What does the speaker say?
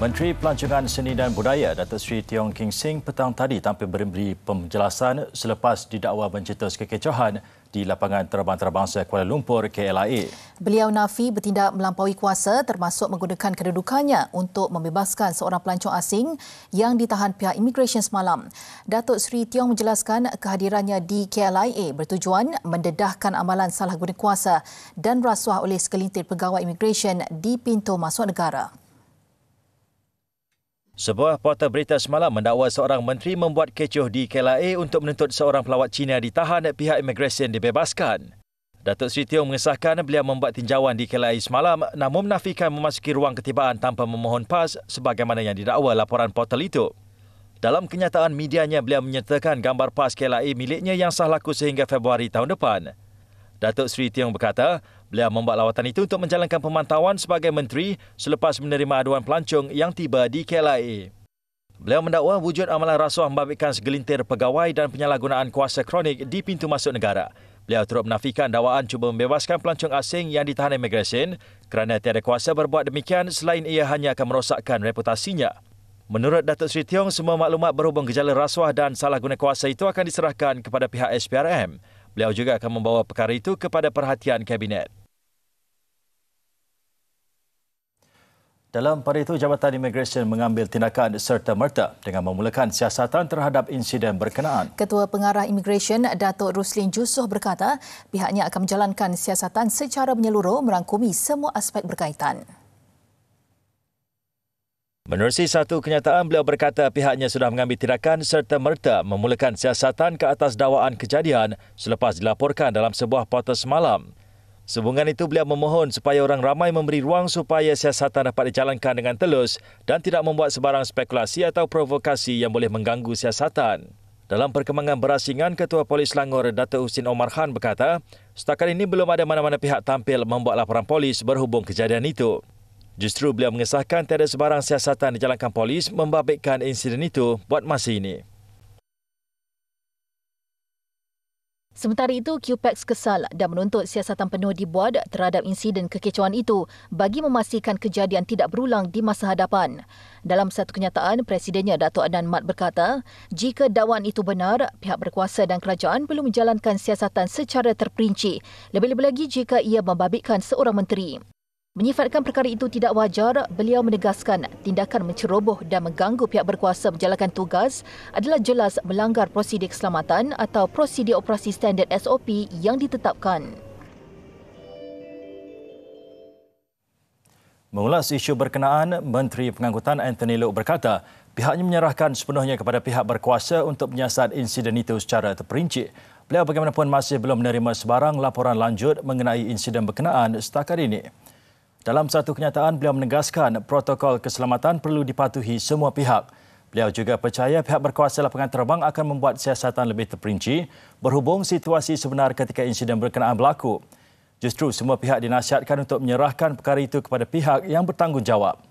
Menteri Pelancongan Seni dan Budaya Datuk Seri Tiong King Sing petang tadi tampil memberi penjelasan selepas didakwa mencetus kekecohan di lapangan terbang antarabangsa Kuala Lumpur KLIA. Beliau nafi bertindak melampaui kuasa termasuk menggunakan kedudukannya untuk membebaskan seorang pelancong asing yang ditahan pihak imigresen semalam. Datuk Seri Tiong menjelaskan kehadirannya di KLIA bertujuan mendedahkan amalan salah guna kuasa dan rasuah oleh segelintir pegawai imigresen di pintu masuk negara. Sebuah portal berita semalam mendakwa seorang menteri membuat kecoh di KLIA untuk menuntut seorang pelawat Cina ditahan pihak imigresen dibebaskan. Datuk Seri Tiong mengesahkan beliau membuat tinjauan di KLIA semalam namun menafikan memasuki ruang ketibaan tanpa memohon pas sebagaimana yang didakwa laporan portal itu. Dalam kenyataan medianya, beliau menyertakan gambar pas KLIA miliknya yang sah laku sehingga Februari tahun depan. Datuk Seri Tiong berkata, beliau membuat lawatan itu untuk menjalankan pemantauan sebagai menteri selepas menerima aduan pelancong yang tiba di KLIA. Beliau mendakwa wujud amalan rasuah membabitkan segelintir pegawai dan penyalahgunaan kuasa kronik di pintu masuk negara. Beliau turut menafikan dakwaan cuba membebaskan pelancong asing yang ditahan imigresen kerana tiada kuasa berbuat demikian selain ia hanya akan merosakkan reputasinya. Menurut Datuk Seri Tiong, semua maklumat berhubung gejala rasuah dan salah guna kuasa itu akan diserahkan kepada pihak SPRM. Beliau juga akan membawa perkara itu kepada perhatian Kabinet. Dalam pada itu, Jabatan Imigresen mengambil tindakan serta-merta dengan memulakan siasatan terhadap insiden berkenaan. Ketua Pengarah Imigresen Datuk Ruslin Jusoh berkata, pihaknya akan menjalankan siasatan secara menyeluruh merangkumi semua aspek berkaitan. Menerusi satu kenyataan, beliau berkata pihaknya sudah mengambil tindakan serta-merta memulakan siasatan ke atas dakwaan kejadian selepas dilaporkan dalam sebuah portal semalam. Sehubungan itu, beliau memohon supaya orang ramai memberi ruang supaya siasatan dapat dijalankan dengan telus dan tidak membuat sebarang spekulasi atau provokasi yang boleh mengganggu siasatan. Dalam perkembangan berasingan, Ketua Polis Selangor Datuk Husin Omar Khan berkata, setakat ini belum ada mana-mana pihak tampil membuat laporan polis berhubung kejadian itu. Justru beliau mengesahkan tiada sebarang siasatan dijalankan polis membabitkan insiden itu buat masa ini. Sementara itu, QPEX kesal dan menuntut siasatan penuh dibuat terhadap insiden kekecohan itu bagi memastikan kejadian tidak berulang di masa hadapan. Dalam satu kenyataan, Presidennya Datuk Adnan Mat berkata, jika dakwaan itu benar, pihak berkuasa dan kerajaan perlu menjalankan siasatan secara terperinci, lebih-lebih lagi jika ia membabitkan seorang menteri. Menyifatkan perkara itu tidak wajar, beliau menegaskan tindakan menceroboh dan mengganggu pihak berkuasa menjalankan tugas adalah jelas melanggar prosedur keselamatan atau prosedur operasi standard SOP yang ditetapkan. Mengulas isu berkenaan, Menteri Pengangkutan Anthony Loke berkata pihaknya menyerahkan sepenuhnya kepada pihak berkuasa untuk menyiasat insiden itu secara terperinci. Beliau bagaimanapun masih belum menerima sebarang laporan lanjut mengenai insiden berkenaan setakat ini. Dalam satu kenyataan, beliau menegaskan protokol keselamatan perlu dipatuhi semua pihak. Beliau juga percaya pihak berkuasa lapangan terbang akan membuat siasatan lebih terperinci berhubung situasi sebenar ketika insiden berkenaan berlaku. Justru semua pihak dinasihatkan untuk menyerahkan perkara itu kepada pihak yang bertanggungjawab.